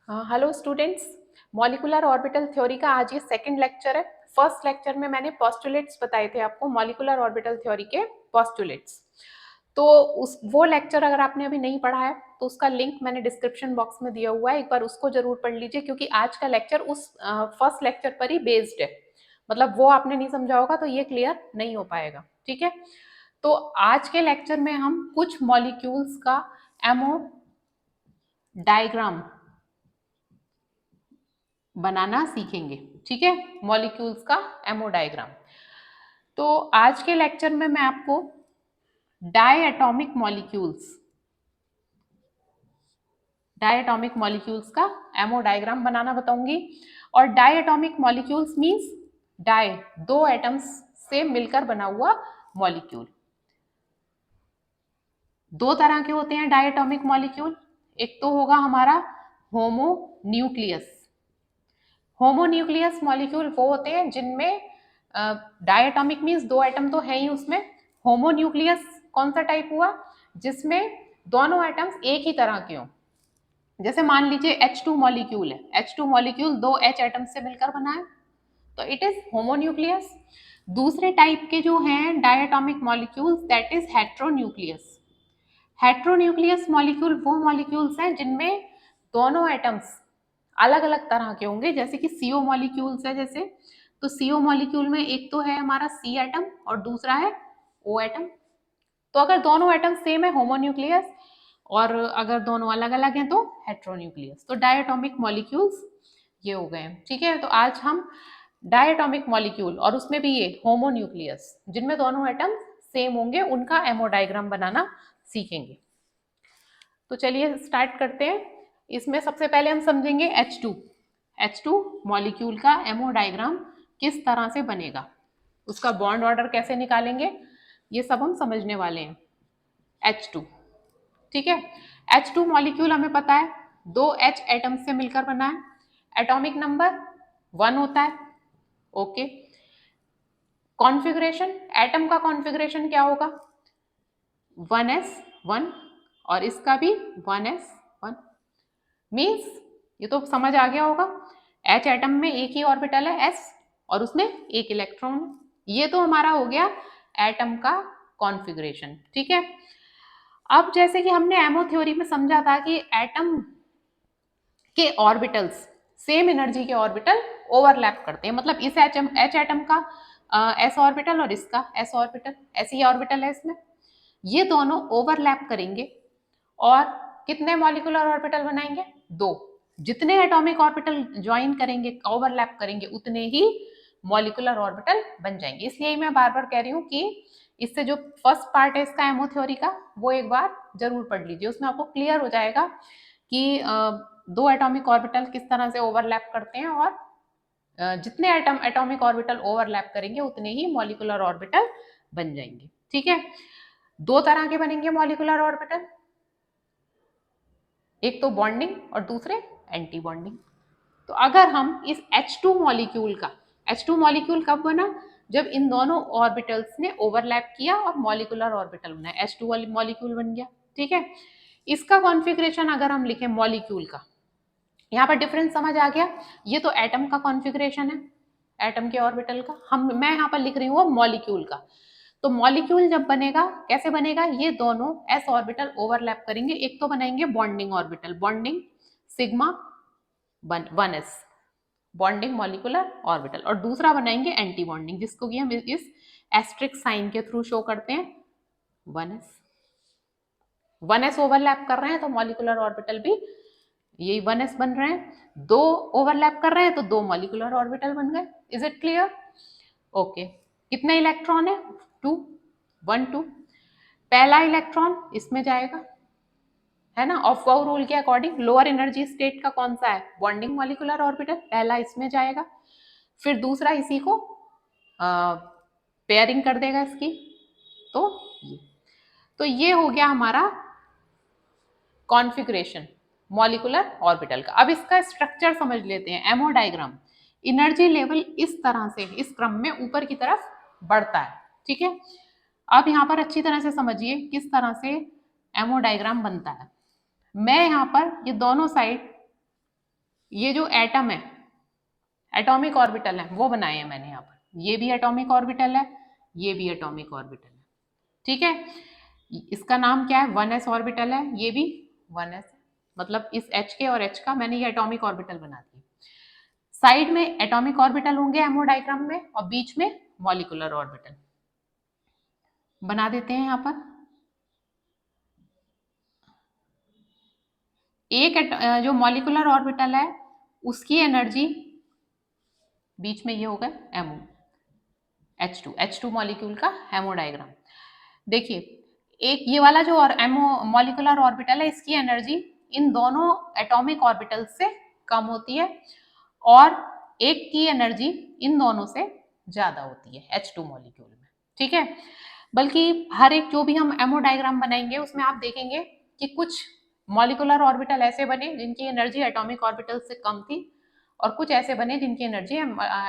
Hello students. Molecular orbital theory का आज ये सेकंड लेक्चर है। फर्स्ट लेक्चर में मैंने पोस्टुलेट्स बताए थे आपको, मॉलिक्यूलर ऑर्बिटल थ्योरी के पोस्टुलेट्स। तो उस वो लेक्चर अगर आपने अभी नहीं पढ़ा है तो उसका लिंक मैंने डिस्क्रिप्शन बॉक्स में दिया हुआ है, एक बार उसको जरूर पढ़ लीजिए, क्योंकि आज का लेक्चर उस फर्स्ट लेक्चर पर ही बेस्ड है। मतलब वो आपने नहीं समझा होगा तो ये क्लियर नहीं हो पाएगा, ठीक है। तो आज के लेक्चर में हम कुछ मॉलिक्यूल्स का एमओ डायग्राम बनाना सीखेंगे, ठीक है। मॉलिक्यूल्स का एमओ डायग्राम। तो आज के लेक्चर में मैं आपको डायएटॉमिक मॉलिक्यूल्स का एमओ डायग्राम बनाना बताऊंगी। और डायएटॉमिक मॉलिक्यूल्स मींस डाई, दो एटम्स से मिलकर बना हुआ मॉलिक्यूल। दो तरह के होते हैं डायएटॉमिक मॉलिक्यूल। एक तो होगा हमारा होमोन्यूक्लियस। होमोन्यूक्लियस मॉलिक्यूल वो होते हैं जिनमें डायटॉमिक मींस दो एटम तो है ही उसमें। होमोन्यूक्लियस कौन सा टाइप हुआ? जिसमें दोनों एटम्स एक ही तरह के हों। जैसे मान लीजिए H2 मॉलिक्यूल है, H2 मॉलिक्यूल दो H एटम से मिलकर बना है, तो इट इज होमोन्यूक्लियस। दूसरे टाइप के जो हैं diatomic molecules, that is heteronucleus. Heteronucleus molecule वो मॉलिक्यूल्स हैं जिनमें दोनों एटम्स अलग अलग तरह के होंगे, जैसे कि सीओ मॉलिक्यूल्स है जैसे। तो सीओ मॉलिक्यूल में एक तो है हमारा सी एटम और दूसरा है ओ एटम। तो अगर दोनों एटम सेम है होमोन्यूक्लियस, और अगर दोनों अलग अलग हैं तो हेट्रोन्यूक्लियस। तो डायटॉमिक मॉलिक्यूल्स ये हो गए, ठीक है। तो आज हम डायटॉमिक मॉलिक्यूल और उसमें भी ये होमोन्यूक्लियस जिनमें दोनों एटम सेम होंगे, उनका एमओ डायग्राम बनाना सीखेंगे। तो चलिए स्टार्ट करते हैं। इसमें सबसे पहले हम समझेंगे H2। H2 मॉलिक्यूल का एमओ डायग्राम किस तरह से बनेगा, उसका बॉन्ड ऑर्डर कैसे निकालेंगे, ये सब हम समझने वाले हैं। H2, ठीक है। H2 मॉलिक्यूल हमें पता है दो H एटम से मिलकर बना है। एटॉमिक नंबर 1 होता है, ओके। कॉन्फ़िगरेशन, एटम का कॉन्फ़िगरेशन क्या होगा? 1s1, और इसका भी 1s1। मीन्स ये तो समझ आ गया होगा, H एटम में एक ही ऑर्बिटल है S, और उसमें एक इलेक्ट्रॉन। ये तो हमारा हो गया एटम का कॉन्फ़िगरेशन, ठीक है। अब जैसे कि हमने एमओ थ्योरी में समझा था कि एटम के ऑर्बिटल्स सेम एनर्जी के ऑर्बिटल ओवरलैप करते हैं। मतलब इस H एटम का S ऑर्बिटल और इसका S ऑर्बिटल, ऐसी ऑर्बिटल है इसमें, ये दोनों ओवरलैप करेंगे और कितने मॉलिक्यूलर ऑर्बिटल बनाएंगे? दो। जितने एटॉमिक ऑर्बिटल ज्वाइन करेंगे, ओवरलैप करेंगे, उतने ही मॉलिक्यूलर ऑर्बिटल बन जाएंगे। इसलिए मैं बार बार कह रही हूँ कि इससे जो फर्स्ट पार्ट है इसका एमओ थ्योरी का, वो एक बार जरूर पढ़ लीजिए। उसमें आपको क्लियर हो जाएगा कि दो एटॉमिक ऑर्बिटल किस तरह से ओवरलैप करते हैं, और जितने एटॉमिक ऑर्बिटल ओवरलैप करेंगे उतने ही मॉलिक्यूलर ऑर्बिटल बन जाएंगे, ठीक है। दो तरह के बनेंगे मॉलिक्यूलर ऑर्बिटल, एक तो बॉन्डिंग और दूसरे एंटी बॉन्डिंग। तो अगर हम इस H2 मॉलिक्यूल का, H2 मॉलिक्यूल कब बना? जब इन दोनों ऑर्बिटल्स ने ओवरलैप किया और मॉलिक्यूलर ऑर्बिटल बना, H2 मॉलिक्यूल बन गया, ठीक है। इसका कॉन्फ़िगरेशन अगर हम लिखें मॉलिक्यूल का, यहाँ पर डिफरेंस समझ आ गया। ये तो एटम का कॉन्फ़िगरेशन है, एटम के ऑर्बिटल का। मैं यहाँ पर लिख रही हूँ मॉलिक्यूल का। तो मॉलिक्यूल जब बनेगा, कैसे बनेगा? ये दोनों s ऑर्बिटल ओवरलैप करेंगे, एक तो बनाएंगे bonding orbital, bonding sigma 1s, bonding molecular orbital, और दूसरा बनाएंगे एंटी बॉन्डिंग, जिसको कि हम इस एस्ट्रिक साइन के थ्रू शो करते हैं 1s। 1s ओवरलैप कर रहे हैं तो मॉलिक्यूलर ऑर्बिटल भी यही 1s बन रहे हैं। दो ओवरलैप कर रहे हैं तो दो मॉलिक्यूलर ऑर्बिटल बन गए। Is it clear? ओके। कितने इलेक्ट्रॉन है? 2, 1 2। पहला इलेक्ट्रॉन इसमें जाएगा, है ना। ऑफ बाउ रूल के अकॉर्डिंग लोअर एनर्जी स्टेट का कौन सा है? बॉन्डिंग मॉलिक्यूलर ऑर्बिटल, पहला इसमें जाएगा। फिर दूसरा इसी को पेयरिंग कर देगा इसकी। तो ये तो ये हो गया हमारा कॉन्फ़िगरेशन मॉलिक्यूलर ऑर्बिटल का। अब इसका स्ट्रक्चर समझ लेते हैं, एमओ डायग्राम। एनर्जी लेवल इस तरह से, इस क्रम में ऊपर की तरफ बढ़ता है, ठीक है। अब यहाँ पर अच्छी तरह से समझिए किस तरह से एमओ डायग्राम बनता है। मैं यहाँ पर ये दोनों साइड ये जो एटम है, एटॉमिक ऑर्बिटल है, वो बनाए हैं मैंने यहाँ पर। ये भी एटॉमिक ऑर्बिटल है, ये भी एटॉमिक ऑर्बिटल है, ठीक है। इसका नाम क्या है, 1s ऑर्बिटल है, ये भी 1s है, मतलब इस H के और H का मैंने ये एटॉमिक ऑर्बिटल बना दिया। साइड में एटॉमिक ऑर्बिटल होंगे एमओ डायग्राम में, और बीच में मॉलिक्यूलर ऑर्बिटल बना देते हैं यहाँ पर। एक जो मॉलिक्यूलर ऑर्बिटल है उसकी एनर्जी, बीच में ये होगा एमओ, H2 मॉलिक्यूल का हेमो डायग्राम। देखिए, एक ये वाला जो और एमओ मॉलिक्यूलर ऑर्बिटल है, इसकी एनर्जी इन दोनों एटॉमिक ऑर्बिटल से कम होती है, और एक की एनर्जी इन दोनों से ज्यादा होती है H2 मॉलिक्यूल में, ठीक है। बल्कि हर एक जो भी हम एमओ डायग्राम बनाएंगे उसमें आप देखेंगे कि कुछ मॉलिक्यूलर ऑर्बिटल ऐसे बने जिनकी एनर्जी एटॉमिक ऑर्बिटल से कम थी, और कुछ ऐसे बने जिनकी एनर्जी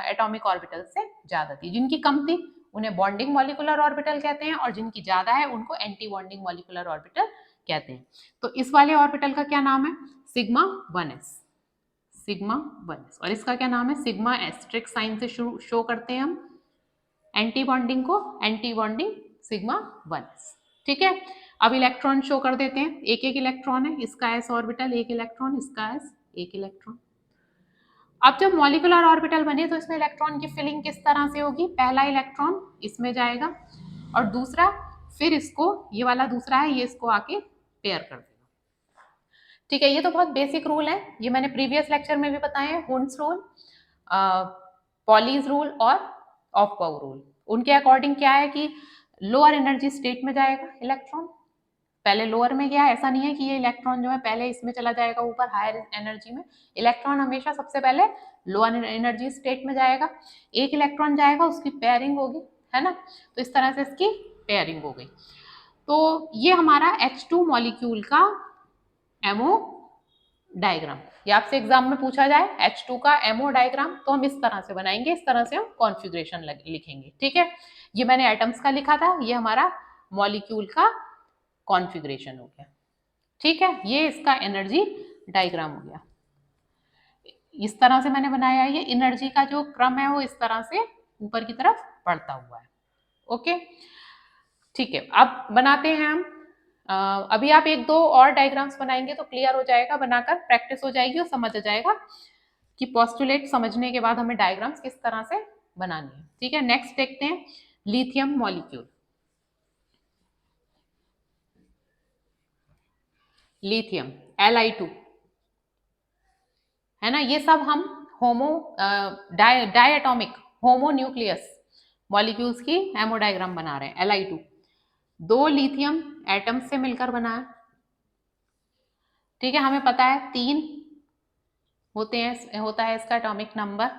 एटॉमिक ऑर्बिटल से ज्यादा थी। जिनकी कम थी उन्हें बॉन्डिंग मॉलिक्यूलर ऑर्बिटल कहते हैं, और जिनकी ज्यादा है उनको एंटी बॉन्डिंग मॉलिक्यूलर ऑर्बिटल कहते हैं। तो इस वाले ऑर्बिटल का क्या नाम है, सिग्मा 1s, सिग्मा 1s, और इसका क्या नाम है, सिग्मा एस्ट्रिक साइन से शो करते हैं हम एंटी बॉन्डिंग को, एंटी बॉन्डिंग सिग्मा 1s, ठीक है। अब इलेक्ट्रॉन शो कर देते हैं, एक एक इलेक्ट्रॉन है, इसका एस ऑर्बिटल एक इलेक्ट्रॉन, इसका एस एक इलेक्ट्रॉन। अब जब मॉलिक्यूलर ऑर्बिटल बने तो इसमें इलेक्ट्रॉन की फिलिंग किस तरह से होगी, पहला इलेक्ट्रॉन इसमें जाएगा और दूसरा फिर इसको, ये वाला दूसरा है, ये इसको आके पेयर कर देगा, ठीक है। ये तो बहुत बेसिक रूल है, ये मैंने प्रीवियस लेक्चर में भी बताए हैं, हुंड्स रूल, पॉलीज रूल और ऑफ बाउ रूल। उनके अकॉर्डिंग क्या है कि लोअर एनर्जी स्टेट में जाएगा इलेक्ट्रॉन, पहले लोअर में गया, ऐसा नहीं है कि ये इलेक्ट्रॉन जो है पहले इसमें चला जाएगा ऊपर हायर एनर्जी में, इलेक्ट्रॉन हमेशा सबसे पहले लोअर एनर्जी स्टेट में जाएगा, एक इलेक्ट्रॉन जाएगा, उसकी पेयरिंग होगी, है ना, तो इस तरह से इसकी पेयरिंग हो गई। तो ये हमारा H2 मॉलिक्यूल का एमओ डायग्राम, ये आपसे एग्जाम में पूछा जाए H2 का एमओ डायग्राम तो हम इस तरह से बनाएंगे, इस तरह से हम कॉन्फ़िगरेशन लिखेंगे, ठीक है। ये मैंने एटम्स का लिखा था, ये हमारा मॉलिक्यूल का कॉन्फ़िगरेशन हो गया, ठीक है। ये इसका एनर्जी डायग्राम हो गया, इस तरह से मैंने बनाया है। ये एनर्जी का जो क्रम है वो इस तरह से ऊपर की तरफ बढ़ता हुआ है, ओके, ठीक है। अब बनाते हैं हम, अभी आप एक दो और डायग्राम्स बनाएंगे तो क्लियर हो जाएगा, बनाकर प्रैक्टिस हो जाएगी और समझ आ जाएगा कि पोस्टुलेट समझने के बाद हमें डायग्राम्स किस तरह से बनानी है, ठीक है। नेक्स्ट देखते हैं लिथियम मॉलिक्यूल, लिथियम Li2, है ना, ये सब हम होमो डायटोमिक होमो न्यूक्लियस मॉलिक्यूल्स की हेमोडायग्राम बना रहे हैं। Li2 दो लिथियम एटम्स से मिलकर बना है, ठीक है। हमें पता है 3 होते हैं, होता है इसका एटॉमिक नंबर।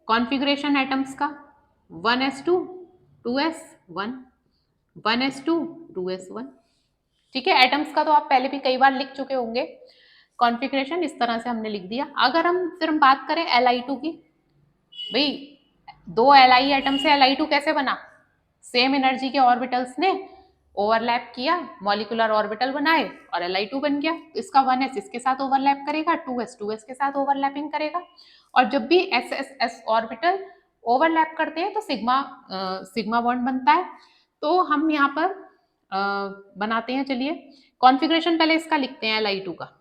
कॉन्फ़िगरेशन एटम्स का 1s2 2s1 1s2 2s1, ठीक है। एटम्स का तो आप पहले भी कई बार लिख चुके होंगे, कॉन्फ़िगरेशन इस तरह से हमने लिख दिया। अगर हम सिर्फ बात करें Li2 की, भाई दो Li एटम से Li2 कैसे बना, सेम एनर्जी के ऑर्बिटल्स ने ओवरलैप किया, मॉलिक्यूलर ऑर्बिटल बनाए और Li2 बन गया। इसका 1s इसके साथ ओवरलैप करेगा, 2s के साथ ओवरलैपिंग करेगा, और जब भी s ऑर्बिटल ओवरलैप करते हैं तो सिग्मा बॉन्ड बनता है। तो हम यहाँ पर बनाते हैं, चलिए कॉन्फ़िगरेशन पहले इसका लिखते हैं Li2 का।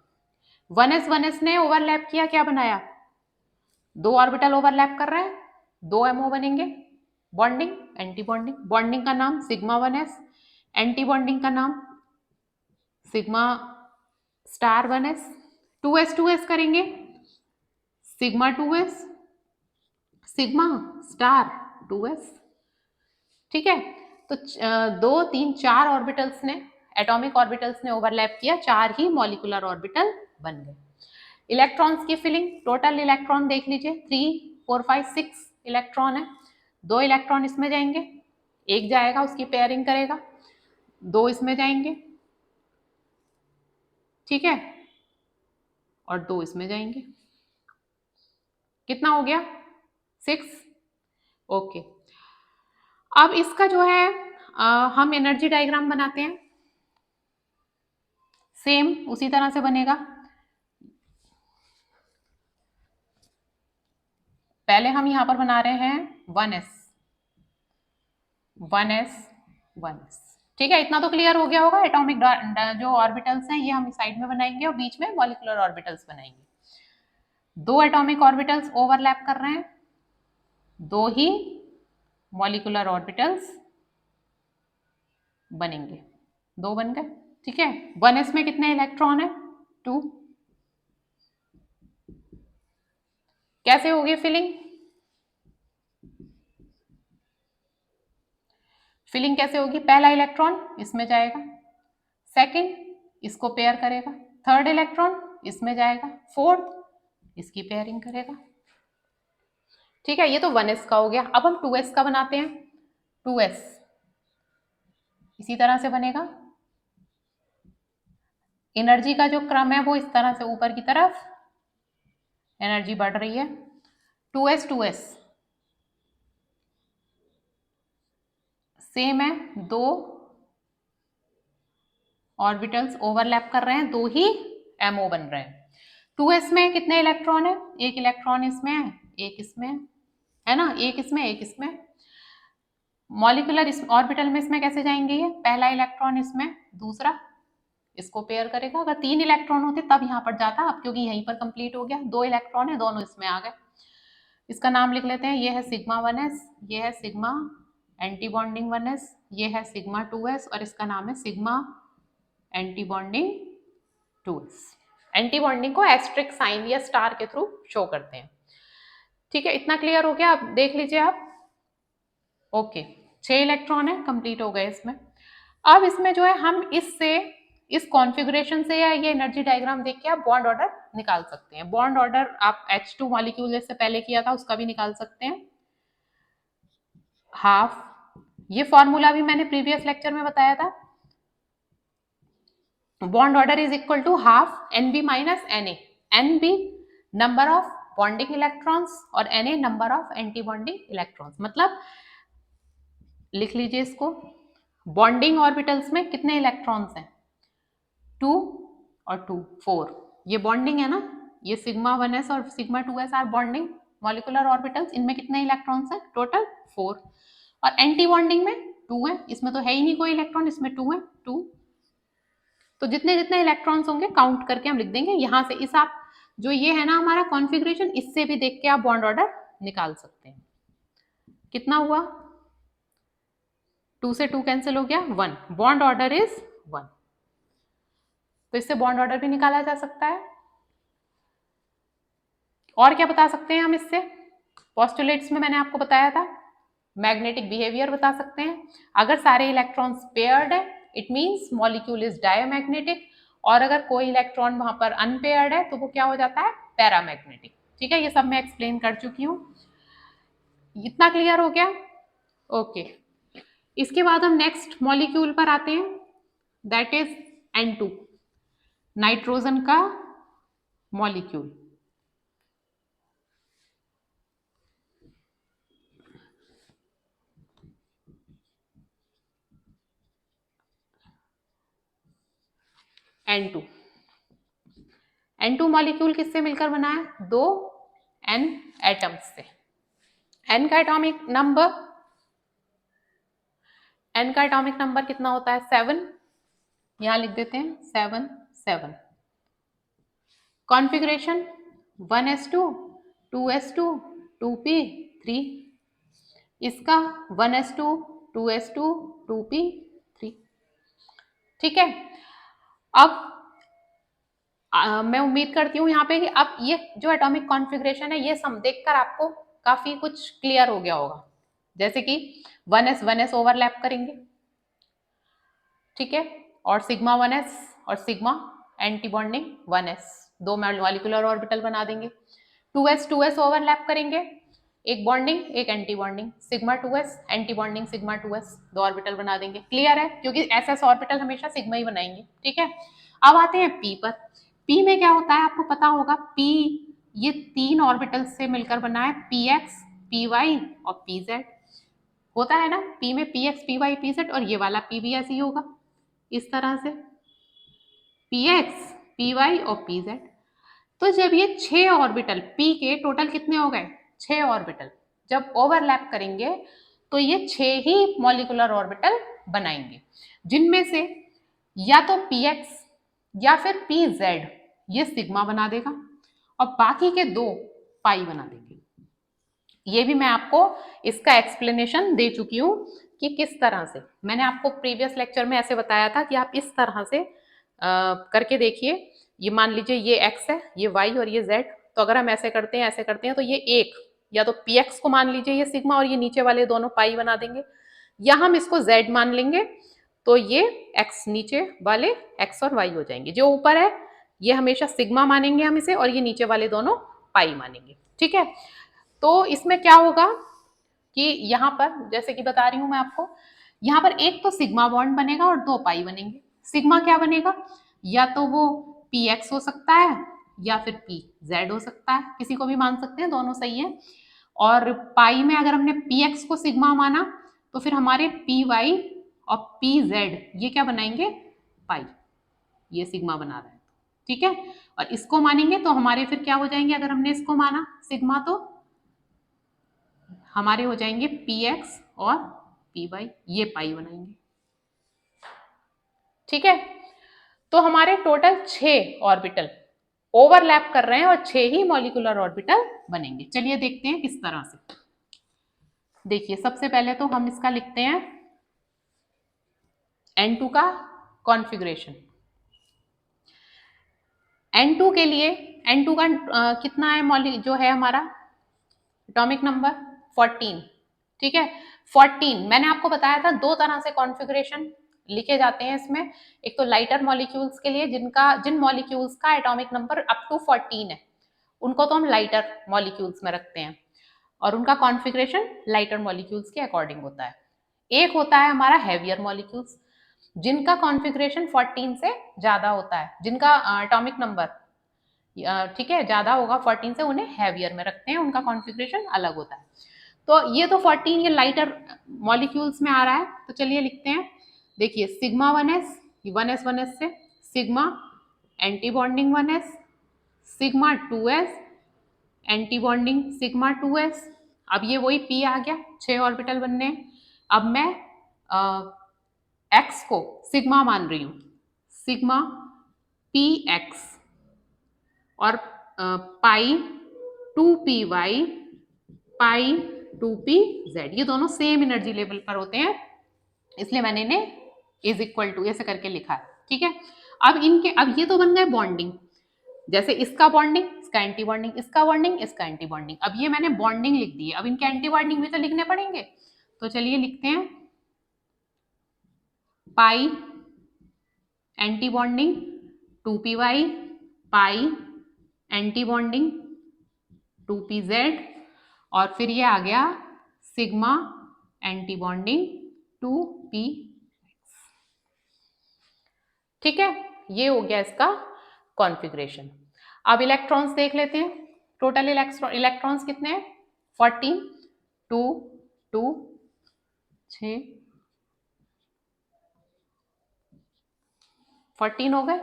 1s ने ओवरलैप किया, क्या बनाया, दो ऑर्बिटल ओवरलैप कर रहे हैं, दो एमओ बनेंगे, बॉन्डिंग एंटी बॉन्डिंग, बॉन्डिंग का नाम सिग्मा 1s, एंटी बॉन्डिंग का नाम सिग्मा स्टार 1s, 2s करेंगे sigma 2s, sigma star 2s, ठीक है। तो 2 3 4 ऑर्बिटल्स ने, एटॉमिक ऑर्बिटल्स ने ओवरलैप किया, 4 ही मॉलिक्यूलर ऑर्बिटल बन गए। इलेक्ट्रॉन्स की फिलिंग, टोटल इलेक्ट्रॉन देख लीजिए 3 4 5 6 इलेक्ट्रॉन है, 2 इलेक्ट्रॉन इसमें जाएंगे, एक जाएगा उसकी पेयरिंग करेगा, 2 इसमें जाएंगे, ठीक है, और 2 इसमें जाएंगे, कितना हो गया 6, ओके। अब इसका जो है हम एनर्जी डायग्राम बनाते हैं, सेम उसी तरह से बनेगा। पहले हम यहाँ पर बना रहे हैं 1s 1s 1s। ठीक है, इतना तो क्लियर हो गया होगा। एटॉमिक जो ऑर्बिटल्स हैं ये हम साइड में बनाएंगे और बीच में मॉलिक्यूलर ऑर्बिटल्स बनाएंगे। दो एटॉमिक ऑर्बिटल्स ओवरलैप कर रहे हैं, दो ही मॉलिक्यूलर ऑर्बिटल्स बनेंगे, दो बन गए। ठीक है, 1s में कितने इलेक्ट्रॉन है? 2। कैसे होगी फिलिंग? फिलिंग कैसे होगी? पहला इलेक्ट्रॉन इसमें जाएगा, सेकंड इसको पेयर करेगा, थर्ड इलेक्ट्रॉन इसमें जाएगा, फोर्थ इसकी पेयरिंग करेगा। ठीक है, ये तो 1s का हो गया। अब हम 2s का बनाते हैं। 2s इसी तरह से बनेगा। एनर्जी का जो क्रम है वो इस तरह से ऊपर की तरफ एनर्जी बढ़ रही है। 2s 2s सेम है, दो ऑर्बिटल्स ओवरलैप कर रहे हैं, दो ही MO बन रहे हैं। 2s में कितने इलेक्ट्रॉन है? एक इलेक्ट्रॉन इसमें है, एक इसमें है ना, एक इसमें एक इसमें। मॉलिक्यूलर ऑर्बिटल में इसमें कैसे जाएंगे? ये पहला इलेक्ट्रॉन इसमें, दूसरा इसको पेयर करेगा। अगर 3 इलेक्ट्रॉन होते तब यहाँ पर जाता, अब क्योंकि यहीं पर कंप्लीट हो गया, 2 इलेक्ट्रॉन है, दोनों इसमें आ गए। इसका नाम लिख लेते हैं, ये है सिग्मा 1s, ये है सिग्मा एंटी बॉन्डिंग 1s, ये है सिग्मा 2s और इसका नाम है sigma anti bonding 2s। Anti bonding को एस्ट्रिक साइन या स्टार के थ्रू शो करते हैं। ठीक है, इतना क्लियर हो गया? आप देख लीजिए आप। ओके, 6 इलेक्ट्रॉन है, कंप्लीट हो गए इसमें। अब इसमें जो है हम इससे, इस कॉन्फ़िगरेशन से या ये एनर्जी डायग्राम देख के आप बॉन्ड ऑर्डर निकाल सकते हैं। बॉन्ड ऑर्डर आप H2 मॉलिक्यूल जैसे पहले किया था उसका भी निकाल सकते हैं। हाफ, ये फॉर्मूला भी मैंने प्रीवियस लेक्चर में बताया था। Bond order is equal to half NB minus NA। NB number of bonding electrons और NA number of anti bonding electrons. मतलब लिख लीजिए इसको, बॉन्डिंग ऑर्बिटल्स में कितने इलेक्ट्रॉन्स हैं? 2 और 2 4। ये बॉन्डिंग है ना, ये सिग्मा 1s और sigma 2s are bonding molecular orbitals. इनमें कितने इलेक्ट्रॉन्स हैं? टोटल 4। और एंटी बॉन्डिंग में 2 है, इसमें तो है ही नहीं कोई इलेक्ट्रॉन, इसमें 2 है, 2। तो जितने जितने इलेक्ट्रॉन्स होंगे काउंट करके हम लिख देंगे। यहां से इस आप जो ये है ना हमारा कॉन्फ़िगरेशन, इससे भी देख के आप बॉन्ड ऑर्डर निकाल सकते हैं। कितना हुआ? 2 से 2 कैंसिल हो गया, 1। Bond order is 1। तो इससे बॉन्ड ऑर्डर भी निकाला जा सकता है। और क्या बता सकते हैं हम इससे? पोस्टुलेट्स में मैंने आपको बताया था, मैग्नेटिक बिहेवियर बता सकते हैं। अगर सारे इलेक्ट्रॉन्स पेयर्ड है इट मींस मॉलिक्यूल इज डायोमैग्नेटिक, और अगर कोई इलेक्ट्रॉन वहां पर अनपेयर्ड है तो वो क्या हो जाता है? पैरामैग्नेटिक। ठीक है, ये सब मैं एक्सप्लेन कर चुकी हूँ। इतना क्लियर हो गया? ओके, इसके बाद हम नेक्स्ट मॉलिक्यूल पर आते हैं, दैट इज N2, नाइट्रोजन का मॉलिक्यूल। N2 N2 मॉलिक्यूल किससे मिलकर बना है? 2 N एटम्स से। N का एटॉमिक नंबर, N का एटॉमिक नंबर कितना होता है? 7। यहां लिख देते हैं 7 7। Configuration 1s2 2s2 2p 3। इसका 1s2 2s2 2p 3। ठीक है, अब मैं उम्मीद करती हूँ यहाँ पे कि अब ये जो एटॉमिक कॉन्फ़िगरेशन है ये सब देखकर आपको काफी कुछ क्लियर हो गया होगा। जैसे कि 1s ओवरलैप करेंगे, ठीक है, और सिग्मा 1s और सिग्मा एंटी बॉन्डिंग 1s, दो मॉलिक्यूलर ऑर्बिटल बना देंगे। 2s ओवरलैप करेंगे, एक बॉन्डिंग एक anti bonding, sigma 2s anti bonding sigma 2s, दो ऑर्बिटल बना देंगे। क्लियर है? क्योंकि ss ऑर्बिटल हमेशा सिग्मा ही बनाएंगे। ठीक है, अब आते हैं p पर। p में क्या होता है आपको पता होगा, p ये 3 ऑर्बिटल से मिलकर बना है, px py और pz होता है ना। p में px py pz और ये वाला p भी ऐसे ही होगा इस तरह से, px py और pz। तो जब ये 6 ऑर्बिटल p के टोटल कितने हो गए? 6 ऑर्बिटल जब ओवरलैप करेंगे तो ये 6 ही मॉलिक्यूलर ऑर्बिटल बनाएंगे, जिनमें से या तो px या फिर pz ये सिग्मा बना देगा और बाकी के 2 पाई बना देंगे। ये भी मैं आपको इसका एक्सप्लेनेशन दे चुकी हूँ कि किस तरह से। मैंने आपको प्रीवियस लेक्चर में ऐसे बताया था कि आप इस तरह से करके देखिए। ये मान लीजिए ये x है, ये y और ये z, तो अगर हम ऐसे करते हैं तो ये एक या तो px को मान लीजिए ये सिग्मा और ये नीचे वाले दोनों पाई बना देंगे, या हम इसको z मान लेंगे तो ये x नीचे वाले x और y हो जाएंगे। जो ऊपर है ये हमेशा सिग्मा मानेंगे हम इसे, और ये नीचे वाले दोनों पाई मानेंगे। ठीक है, तो इसमें क्या होगा कि यहाँ पर जैसे कि बता रही हूं मैं आपको, यहाँ पर एक तो सिग्मा बॉन्ड बनेगा और 2 पाई बनेंगे। सिग्मा क्या बनेगा, या तो वो px हो सकता है या फिर pz हो सकता है, किसी को भी मान सकते हैं, दोनों सही है। और पाई में अगर हमने px को सिग्मा माना तो फिर हमारे py और pz ये क्या बनाएंगे, पाई, ये सिग्मा बना रहा है। ठीक है, और इसको मानेंगे तो हमारे फिर क्या हो जाएंगे, अगर हमने इसको माना सिग्मा तो हमारे हो जाएंगे px और py, ये पाई बनाएंगे। ठीक है, तो हमारे टोटल 6 ऑर्बिटल ओवरलैप कर रहे हैं और 6 ही मॉलिक्यूलर ऑर्बिटल बनेंगे। चलिए देखते हैं किस तरह से। देखिए सबसे पहले तो हम इसका लिखते हैं N2 का कॉन्फ़िगरेशन। N2 के लिए, N2 का कितना है जो है हमारा एटॉमिक नंबर 14। ठीक है, 14 मैंने आपको बताया था 2 तरह से कॉन्फ़िगरेशन लिखे जाते हैं इसमें। एक तो लाइटर मॉलिक्यूल्स के लिए जिन मॉलिक्यूल्स का एटॉमिक नंबर अप टू 14 है उनको तो हम लाइटर मॉलिक्यूल्स में रखते हैं और उनका कॉन्फ़िगरेशन लाइटर मॉलिक्यूल्स के अकॉर्डिंग होता है। एक होता है हमारा हैवियर मॉलिक्यूल्स जिनका कॉन्फ़िगरेशन 14 से ज्यादा होता है, जिनका एटॉमिक नंबर ठीक है ज्यादा होगा 14 से, उन्हें हैवियर में रखते हैं, उनका कॉन्फ़िगरेशन अलग होता है। तो ये तो 14 ये लाइटर मॉलिक्यूल्स में आ रहा है, तो चलिए लिखते हैं। देखिए सिग्मा 1s, 1s से sigma anti bonding 1s, sigma 2s anti bonding sigma 2s। अब ये वही p आ गया, 6 ऑर्बिटल बनने हैं। अब मैं x को सिग्मा मान रही हूं, सिग्मा px और पाई 2py पाई 2pz, ये दोनों सेम एनर्जी लेवल पर होते हैं, इसलिए मैंने इन्हें इज इक्वल टू ऐसे करके लिखा है। ठीक है, अब ये तो बन गए बॉन्डिंग, जैसे इसका बॉन्डिंग, इसका एंटी बॉन्डिंग, इसका बॉन्डिंग, इसका एंटी बॉन्डिंग। अब ये मैंने बॉन्डिंग लिख दी है, अब इनके एंटी बॉन्डिंग भी तो लिखने पड़ेंगे, तो चलिए लिखते हैं पाई एंटी बॉन्डिंग 2py पाई एंटी बॉन्डिंग 2pz, और फिर ये आ गया सिग्मा एंटी बॉन्डिंग 2p। ठीक है, ये हो गया इसका कॉन्फ़िगरेशन। अब इलेक्ट्रॉन्स देख लेते हैं। टोटल इलेक्ट्रॉन्स कितने हैं, 14, 2, 2, 6, 14 हो गए,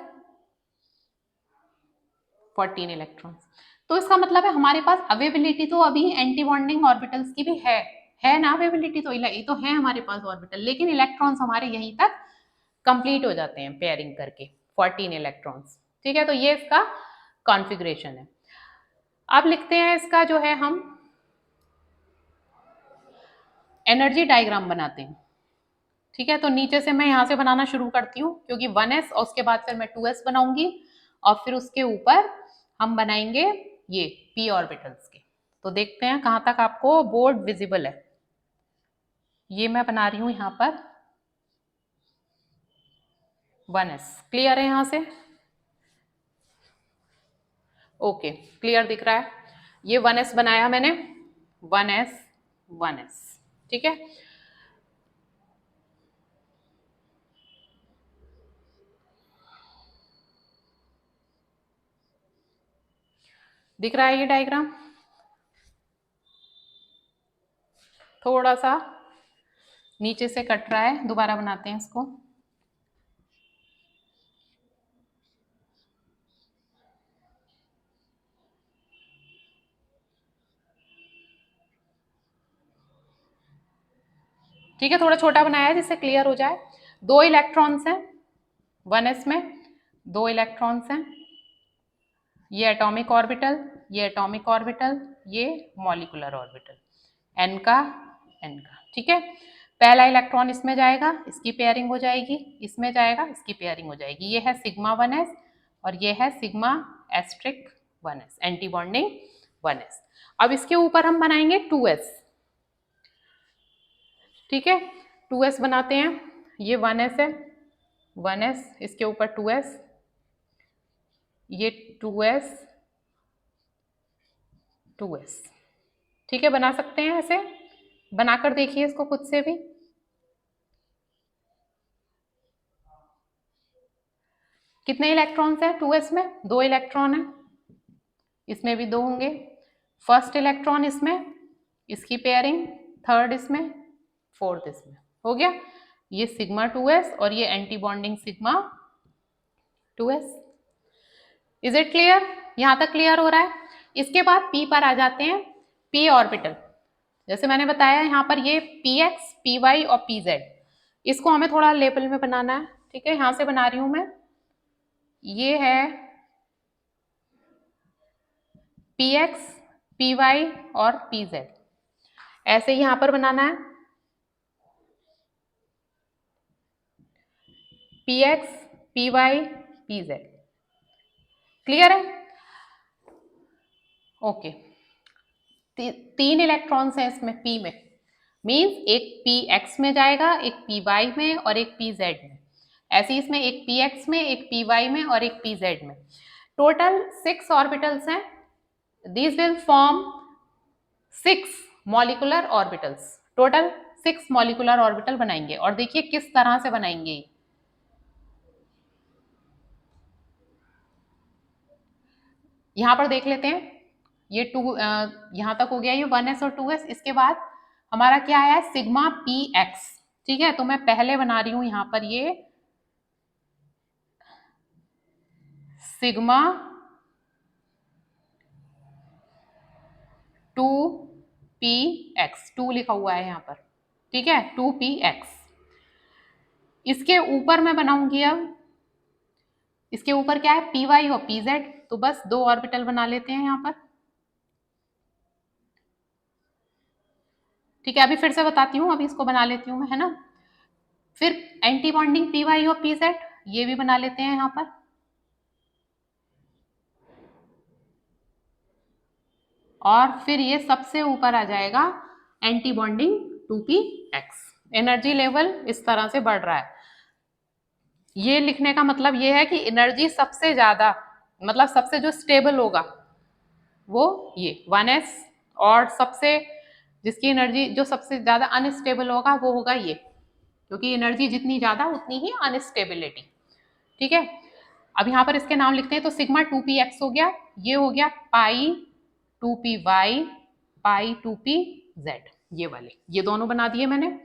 14 इलेक्ट्रॉन्स। तो इसका मतलब है हमारे पास अवेबिलिटी तो अभी एंटी बॉन्डिंग ऑर्बिटल्स की भी है ना, अवेबिलिटी तो ये तो है हमारे पास ऑर्बिटल, लेकिन इलेक्ट्रॉन्स हमारे यहीं तक कंप्लीट हो जाते हैं पेयरिंग करके 14 इलेक्ट्रॉन्स। ठीक है, तो ये इसका कॉन्फ़िगरेशन है। अब लिखते हैं इसका जो है हम एनर्जी डायग्राम बनाते हैं। ठीक है, तो नीचे से मैं यहाँ से बनाना शुरू करती हूँ क्योंकि 1s और उसके बाद फिर मैं 2s बनाऊंगी और फिर उसके ऊपर हम बनाएंगे ये p ऑर्बिटल्स के। तो देखते हैं कहाँ तक आपको बोर्ड विजिबल है। ये मैं बना रही हूँ यहाँ पर 1s, क्लियर है यहाँ से, ओके क्लियर दिख रहा है। ये 1s बनाया मैंने, 1s 1s। ठीक है, दिख रहा है ये डायग्राम, थोड़ा सा नीचे से कट रहा है, दोबारा बनाते हैं इसको। ठीक है, थोड़ा छोटा बनाया है जिससे क्लियर हो जाए। 2 इलेक्ट्रॉन्स हैं 1s में, 2 इलेक्ट्रॉन्स हैं, ये एटॉमिक ऑर्बिटल, ये एटॉमिक ऑर्बिटल, ये मॉलिक्यूलर ऑर्बिटल, n का n का। ठीक है, पहला इलेक्ट्रॉन इसमें जाएगा, इसकी पेयरिंग हो जाएगी, इसमें जाएगा, इसकी पेयरिंग हो जाएगी। ये है सिग्मा 1s और ये है sigma asterisk 1s, anti bonding 1s। अब इसके ऊपर हम बनाएंगे 2s। ठीक है, 2s बनाते हैं। ये 1s है, 1s, इसके ऊपर 2s, ये 2s, 2s। ठीक है, बना सकते हैं ऐसे, बनाकर देखिए इसको खुद से भी। कितने इलेक्ट्रॉन्स हैं 2s में? 2 इलेक्ट्रॉन है, इसमें भी 2 होंगे। फर्स्ट इलेक्ट्रॉन इसमें, इसकी पेयरिंग, थर्ड इसमें, फोर्थ इसमें, हो गया। ये सिग्मा 2s और ये anti bonding sigma 2s। Is it clear? यहां तक क्लियर हो रहा है? इसके बाद p पर आ जाते हैं, p ऑर्बिटल। जैसे मैंने बताया यहाँ पर ये px, py और pz, इसको हमें थोड़ा लेवल में बनाना है। ठीक है, यहां से बना रही हूं मैं, ये है px, py और pz, ऐसे ही यहां पर बनाना है, px, py, pz। क्लियर है? ओके, 3 इलेक्ट्रॉन्स हैं इसमें p में, मीन्स एक px में जाएगा, एक py में और एक pz में। ऐसे ही इसमें एक px में, एक py में और एक pz में। टोटल 6 ऑर्बिटल्स हैं। These will form 6 molecular orbitals. Total 6 molecular orbital बनाएंगे। और देखिए किस तरह से बनाएंगे। यहां पर देख लेते हैं, ये 2 यहां तक हो गया, ये 1s और 2s। इसके बाद हमारा क्या आया है, सिग्मा px। ठीक है, तो मैं पहले बना रही हूं यहां पर ये सिग्मा 2px, 2 लिखा हुआ है यहां पर। ठीक है, 2px। इसके ऊपर मैं बनाऊंगी, अब इसके ऊपर क्या है, py और pz। तो बस 2 ऑर्बिटल बना लेते हैं यहां पर। ठीक है, अभी फिर से बताती हूँ, अभी इसको बना लेती हूँ मैं, है ना। फिर एंटी बॉन्डिंग py और pz, ये भी बना लेते हैं यहां पर। और फिर ये सबसे ऊपर आ जाएगा anti bonding 2px। Energy level इस तरह से बढ़ रहा है। ये लिखने का मतलब ये है कि एनर्जी सबसे ज्यादा, मतलब सबसे जो स्टेबल होगा वो ये 1s, और सबसे जिसकी एनर्जी जो सबसे ज्यादा अनस्टेबल होगा वो होगा ये, क्योंकि एनर्जी जितनी ज्यादा उतनी ही अनस्टेबिलिटी। ठीक है, अब यहाँ पर इसके नाम लिखते हैं। तो सिग्मा 2px हो गया, ये हो गया पाई 2py, पाई 2pz, ये वाले, ये दोनों बना दिए मैंने।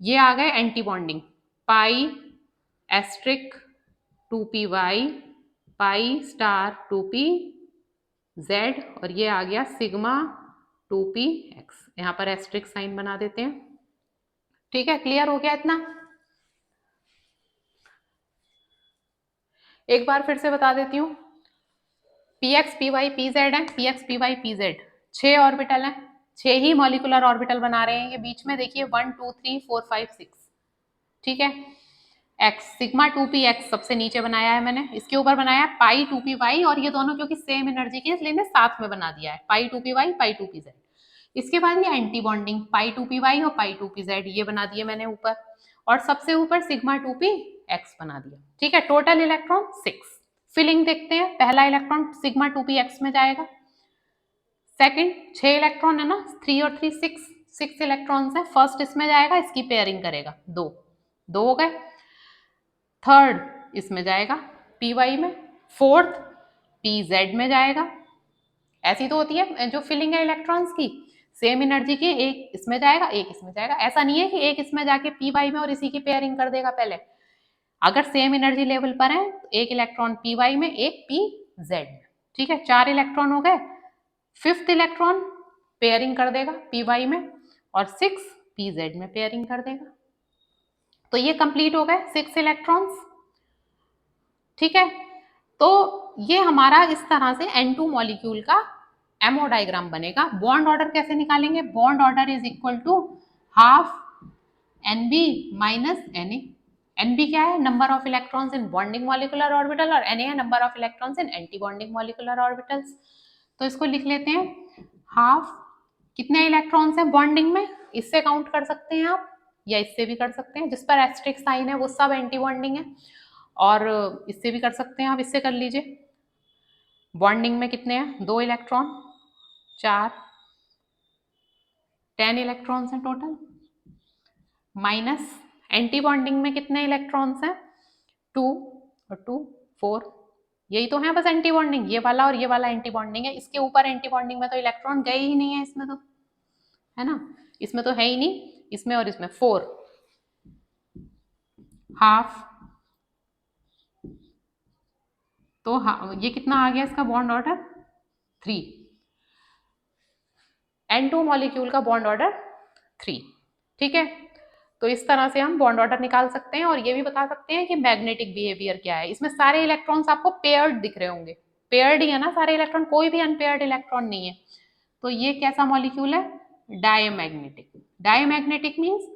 ये आ गए anti bonding, pi asterisk 2py, pi star 2pz, और ये आ गया सिग्मा 2px। यहाँ पर एस्ट्रिक साइन बना देते हैं। ठीक है, क्लियर हो गया इतना? एक बार फिर से बता देती हूँ, px, py, pz है, px, py, pz 6 ऑर्बिटल हैं, 6 ही मॉलिकुलर ऑर्बिटल बना रहे हैं। ये बीच में देखिए 1 2 3 4 5 6। ठीक है, x सिग्मा 2px सबसे नीचे बनाया है मैंने, इसके ऊपर बनाया है पाई 2py, और ये दोनों क्योंकि सेम एनर्जी के इसलिए साथ में बना दिया है, पाई 2py, पाई 2pz। इसके बाद ये एंटी बॉन्डिंग पाई 2py और पाई 2pz, ये बना दिए मैंने ऊपर, और सबसे ऊपर सिग्मा 2px बना दिया। ठीक है, टोटल इलेक्ट्रॉन 6। फिलिंग देखते हैं, पहला इलेक्ट्रॉन सिग्मा 2px में जाएगा, सेकंड 6 इलेक्ट्रॉन है ना, 3 और 3 6 इलेक्ट्रॉन्स है। फर्स्ट इसमें जाएगा, इसकी पेयरिंग करेगा, 2 हो गए। थर्ड इसमें जाएगा py में, फोर्थ pz में जाएगा। ऐसी तो होती है जो फिलिंग है इलेक्ट्रॉन्स की, सेम एनर्जी की, एक इसमें जाएगा एक इसमें जाएगा। ऐसा नहीं है कि एक इसमें जाके py में और इसी की पेयरिंग कर देगा पहले। अगर सेम एनर्जी लेवल पर है तो एक इलेक्ट्रॉन py में, एक pz में। ठीक है, 4 इलेक्ट्रॉन हो गए। फिफ्थ इलेक्ट्रॉन पेयरिंग कर देगा py में, और 6 pz में पेयरिंग कर देगा। तो ये कंप्लीट हो गए 6 इलेक्ट्रॉन्स, ठीक है। तो ये हमारा इस तरह से N2 मॉलिक्यूल का एमओ डायग्राम बनेगा। बॉन्ड ऑर्डर कैसे निकालेंगे? Bond order is equal to half NB minus Na। NB क्या है? Number of electrons in bonding molecular orbital, और Na है number of electrons in anti bonding molecular orbitals. तो इसको लिख लेते हैं हाफ, कितने इलेक्ट्रॉन्स हैं बॉन्डिंग में, इससे काउंट कर सकते हैं आप या इससे भी कर सकते हैं, जिस पर एस्ट्रिक साइन है वो सब एंटी बॉन्डिंग है, और इससे भी कर सकते हैं आप, इससे कर लीजिए। बॉन्डिंग में कितने हैं? 2 इलेक्ट्रॉन, 4, 10 इलेक्ट्रॉन्स हैं टोटल, माइनस एंटी बॉन्डिंग में कितने इलेक्ट्रॉन्स हैं? 2 और 2 4, यही तो है बस एंटी बॉन्डिंग, ये वाला और ये वाला एंटी बॉन्डिंग है। इसके ऊपर एंटी बॉन्डिंग में तो इलेक्ट्रॉन गए ही नहीं है, इसमें तो है ना, इसमें तो है ही नहीं, इसमें और इसमें 4, हाफ, तो ये कितना आ गया इसका बॉन्ड ऑर्डर? 3। N2 मॉलिक्यूल का बॉन्ड ऑर्डर 3, ठीक है। तो इस तरह से हम बॉन्ड ऑर्डर निकाल सकते हैं, और ये भी बता सकते हैं कि मैग्नेटिक बिहेवियर क्या है। इसमें सारे इलेक्ट्रॉन्स आपको पेयर्ड दिख रहे होंगे, पेयर्ड ही है ना सारे इलेक्ट्रॉन, कोई भी अनपेयर्ड इलेक्ट्रॉन नहीं है। तो ये कैसा मॉलिक्यूल है? डायमैग्नेटिक। डायमैग्नेटिक मीन्स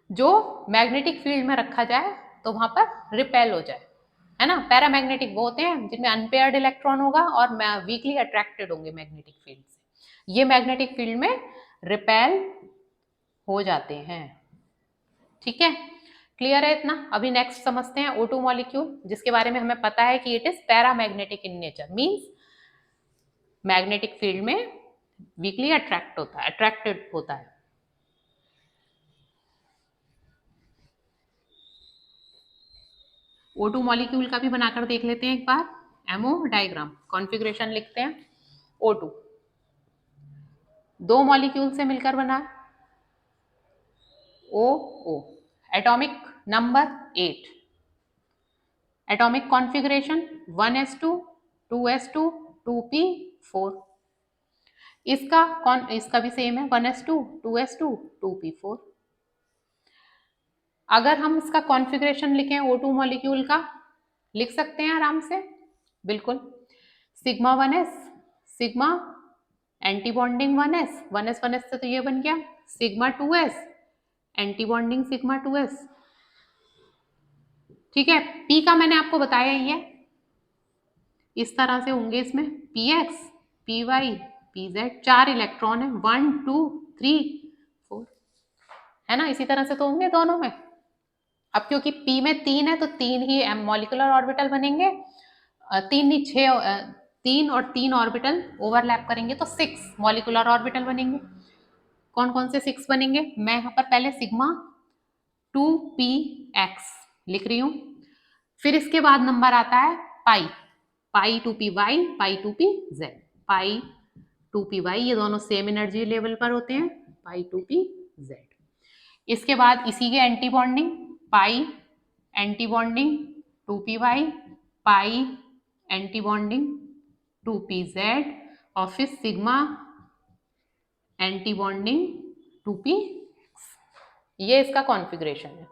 जो मैग्नेटिक फील्ड में रखा जाए तो वहां पर रिपेल हो जाए, है ना। पैरामैग्नेटिक वो होते हैं जिनमें अनपेयर्ड इलेक्ट्रॉन होगा और वीकली अट्रैक्टेड होंगे मैग्नेटिक फील्ड से, ये मैग्नेटिक फील्ड में रिपेल हो जाते हैं, ठीक है। क्लियर है इतना? अभी नेक्स्ट समझते हैं O2 मॉलिक्यूल, जिसके बारे में हमें पता है कि it is paramagnetic in nature, means magnetic field में वीकली अट्रैक्टेड होता है। O2 मॉलिक्यूल का भी बनाकर देख लेते हैं एक बार। एमओ डायग्राम कॉन्फ़िगरेशन लिखते हैं। O2 दो मॉलिक्यूल से मिलकर बना, OO, atomic number 8, atomic configuration 1s2 2s2 2p4। इसका भी सेम है 1s2 2s2 2p4। अगर हम इसका कॉन्फ़िगरेशन लिखें O2 मॉलिक्यूल का, लिख सकते हैं आराम से, बिल्कुल। Sigma 1s, sigma anti bonding 1s से तो ये बन गया, sigma 2s anti bonding sigma 2s, ठीक है। पी का मैंने आपको बताया ही है, इस तरह से होंगे इसमें px py pz, 4 इलेक्ट्रॉन है, 1 2 3 4, है ना, इसी तरह से तो होंगे दोनों में। अब क्योंकि p में 3 है तो 3 ही मॉलिक्यूलर ऑर्बिटल बनेंगे, 3 नहीं 6, 3 और 3 ऑर्बिटल ओवरलैप करेंगे तो 6 मॉलिक्यूलर ऑर्बिटल बनेंगे। कौन कौन से 6 बनेंगे? मैं यहाँ पर पहले सिग्मा 2px लिख रही हूँ, फिर इसके बाद नंबर आता है पाई, पाई 2py, पाई 2pz, पाई 2py, ये दोनों सेम एनर्जी लेवल पर होते हैं, पाई 2pz। इसके बाद इसी के एंटी बॉन्डिंग, पाई एंटी बॉन्डिंग 2py, पाई एंटी बॉन्डिंग 2pz, और फिर सिग्मा एंटी बॉन्डिंग 2p, ये इसका कॉन्फ़िगरेशन है।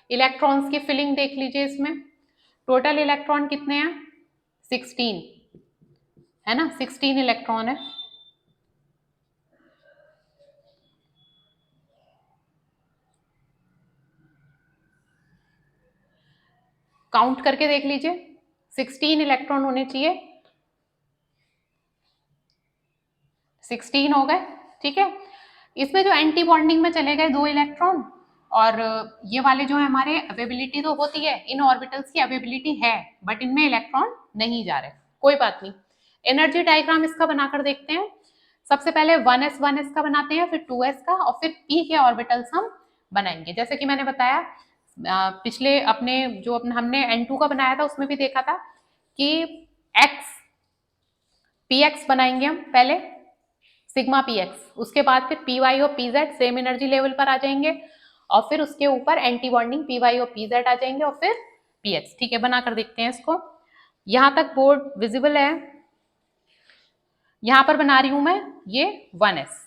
इलेक्ट्रॉन्स की फिलिंग देख लीजिए, इसमें टोटल इलेक्ट्रॉन कितने हैं? 16, है ना, 16 इलेक्ट्रॉन है। काउंट करके देख लीजिए, 16 इलेक्ट्रॉन होने चाहिए, 16 हो गए, ठीक है। इसमें जो एंटी बॉन्डिंग में चले गए 2 इलेक्ट्रॉन, और ये वाले जो है हमारे अवेबिलिटी तो होती है, इन ऑर्बिटल्स की अवेबिलिटी है, बट इनमें इलेक्ट्रॉन नहीं जा रहे, कोई बात नहीं। एनर्जी डायग्राम इसका बनाकर देखते हैं। सबसे पहले 1s का बनाते हैं, फिर 2s का, और फिर p के ऑर्बिटल्स हम बनाएंगे। जैसे कि मैंने बताया पिछले अपने जो हमने N2 का बनाया था उसमें भी देखा था कि px बनाएंगे हम पहले, सिग्मा px, उसके बाद फिर py और pz सेम एनर्जी लेवल पर आ जाएंगे, और फिर उसके ऊपर एंटी बॉन्डिंग py और pz आ जाएंगे, और फिर px, ठीक है। बनाकर देखते हैं इसको। यहां तक बोर्ड विजिबल है, यहां पर बना रही हूं मैं ये 1s।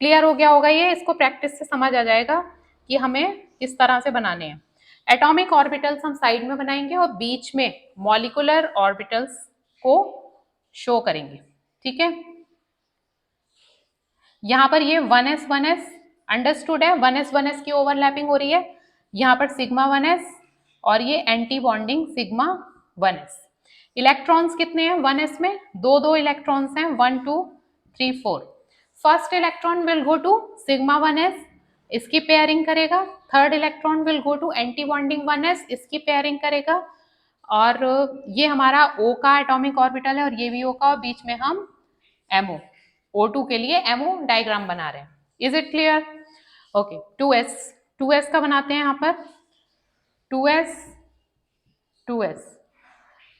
क्लियर हो गया होगा ये, इसको प्रैक्टिस से समझ आ जाएगा कि हमें किस तरह से बनाने हैं। एटॉमिक ऑर्बिटल्स हम साइड में बनाएंगे और बीच में मॉलिकुलर ऑर्बिटल्स को शो करेंगे, ठीक है। यहाँ पर ये 1s अंडरस्टूड है, 1s की ओवरलैपिंग हो रही है, यहाँ पर सिग्मा 1s और ये anti bonding sigma 1s। Electrons कितने हैं 1s में? दो इलेक्ट्रॉन्स हैं, 1 2 3 4। First electron will go to sigma 1s, इसकी पेयरिंग करेगा। Third electron will go to anti bonding 1s, इसकी पेयरिंग करेगा। और ये हमारा O का एटॉमिक ऑर्बिटल है और ये भी O का, और बीच में हम MO, O2 के लिए MO डायग्राम बना रहे हैं। Is it clear? Okay, 2s का बनाते हैं यहाँ पर 2s,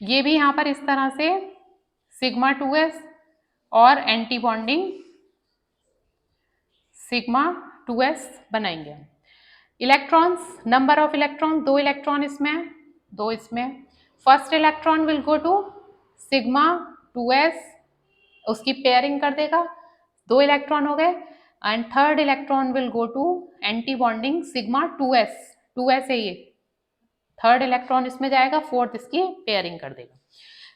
ये भी यहाँ पर इस तरह से सिग्मा 2s और एंटी बॉन्डिंग सिग्मा 2s बनाएंगे। Electrons, number of electron, 2 electron इसमें है, 2 इसमें। First electron will go to sigma 2s, उसकी पेयरिंग कर देगा, 2 इलेक्ट्रॉन हो गए। And third electron will go to anti bonding sigma 2s है ये, थर्ड इलेक्ट्रॉन इसमें जाएगा, फोर्थ इसकी पेयरिंग कर देगा।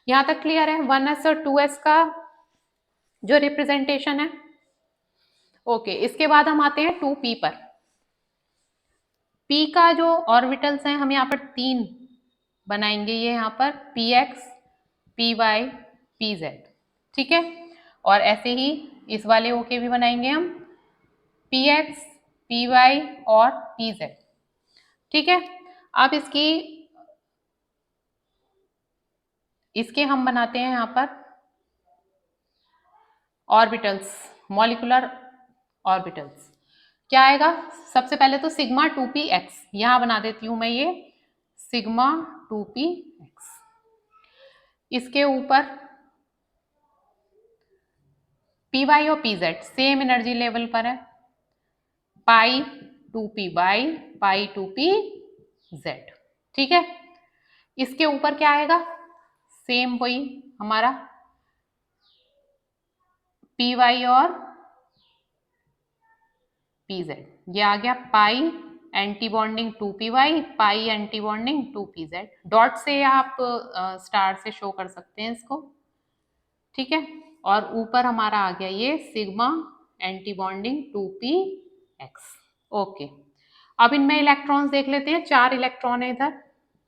यहां तक क्लियर है 1s और 2s का जो रिप्रेजेंटेशन है। ओके, इसके बाद हम आते हैं 2p पर। p का जो ऑर्बिटल्स हैं हम यहाँ पर 3 बनाएंगे, ये यहाँ पर px, py, pz, ठीक है। और ऐसे ही इस वाले O के भी बनाएंगे हम px, py और pz, ठीक है। अब इसके हम बनाते हैं यहाँ पर ऑर्बिटल्स, मॉलिकुलर ऑर्बिटल्स। क्या आएगा? सबसे पहले तो सिग्मा 2px, यहां बना देती हूं मैं ये सिग्मा 2px। इसके ऊपर py और pz सेम एनर्जी लेवल पर है, पाई 2p बाई पाई 2pz, ठीक है। इसके ऊपर क्या आएगा? सेम वही हमारा py और pz, ये आ गया पाई एंटी बॉन्डिंग 2py, पाई एंटी बॉन्डिंग 2pz। डॉट से आप स्टार से शो कर सकते हैं इसको, ठीक है। और ऊपर हमारा आ गया ये sigma anti bonding 2px। Okay, अब इनमें इलेक्ट्रॉन्स देख लेते हैं। 4 इलेक्ट्रॉन है इधर,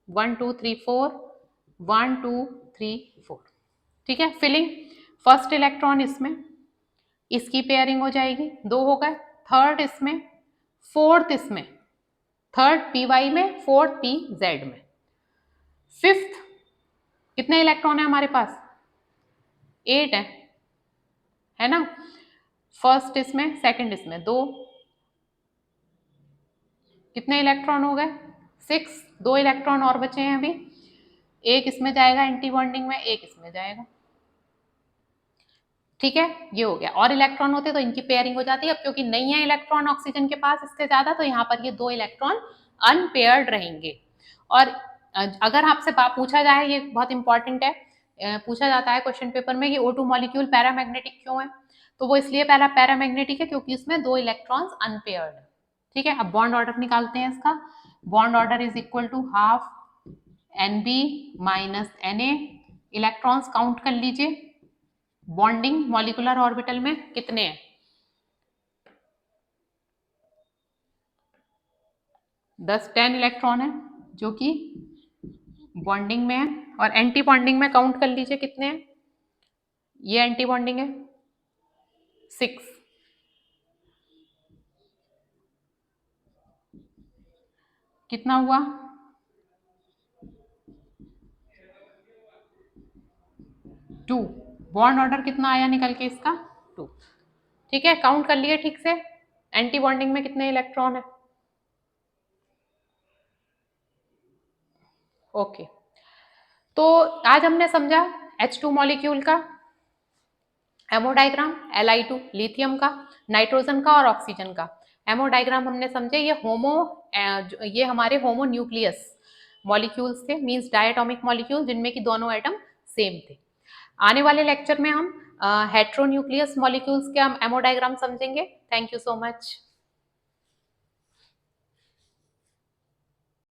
1 2 3 4, 1 2 3 4, ठीक है। फिलिंग, फर्स्ट इलेक्ट्रॉन इसमें, इसकी पेयरिंग हो जाएगी, 2 हो गए। थर्ड इसमें, फोर्थ इसमें, थर्ड py में, फोर्थ pz में। फिफ्थ, कितने इलेक्ट्रॉन है हमारे पास? 8 है ना। फर्स्ट इसमें, सेकंड इसमें, 2, कितने इलेक्ट्रॉन हो गए? 6, 2 इलेक्ट्रॉन और बचे हैं अभी, एक इसमें जाएगा एंटी बॉन्डिंग में, एक इसमें जाएगा, ठीक है। ये हो गया। और इलेक्ट्रॉन होते तो इनकी पेयरिंग हो जाती है, अब क्योंकि नहीं है इलेक्ट्रॉन ऑक्सीजन के पास इससे ज्यादा, तो यहाँ पर ये 2 इलेक्ट्रॉन अनपेयर्ड रहेंगे। और अगर आपसे पूछा जाए, ये बहुत इंपॉर्टेंट है, पूछा जाता है क्वेश्चन पेपर में कि O2 मॉलिक्यूल पैरामैग्नेटिक क्यों है, तो वो इसलिए पहला पैरामैग्नेटिक है क्योंकि इसमें 2 इलेक्ट्रॉन्स अनपेयर्ड है, ठीक है। अब बॉन्ड ऑर्डर निकालते हैं इसका। Bond order is equal to half NB minus Na। Electrons count कर लीजिए, बॉन्डिंग मॉलिकुलर ऑर्बिटल में कितने हैं? 10 इलेक्ट्रॉन है जो कि बॉन्डिंग में है, और एंटी बॉन्डिंग में काउंट कर लीजिए कितने हैं। ये एंटी बॉन्डिंग है 6, कितना हुआ? 2। बॉन्ड ऑर्डर कितना आया निकल के इसका? 2, ठीक है। काउंट कर लिए ठीक से, एंटी बॉन्डिंग में कितने इलेक्ट्रॉन है। ओके, तो आज हमने समझा H2 मॉलिक्यूल का एमओ डायग्राम, Li2 लिथियम का, नाइट्रोजन का और ऑक्सीजन का। एमओ डायग्राम हमने समझे, ये हमारे होमो न्यूक्लियस मॉलिक्यूल्स थे, मींस डायटोमिक मॉलिक्यूल जिनमें कि दोनों एटम सेम थे। आने वाले लेक्चर में हम हेट्रोन्यूक्लियस मॉलिक्यूल्स के हम एमओ डायग्राम समझेंगे। Thank you so much.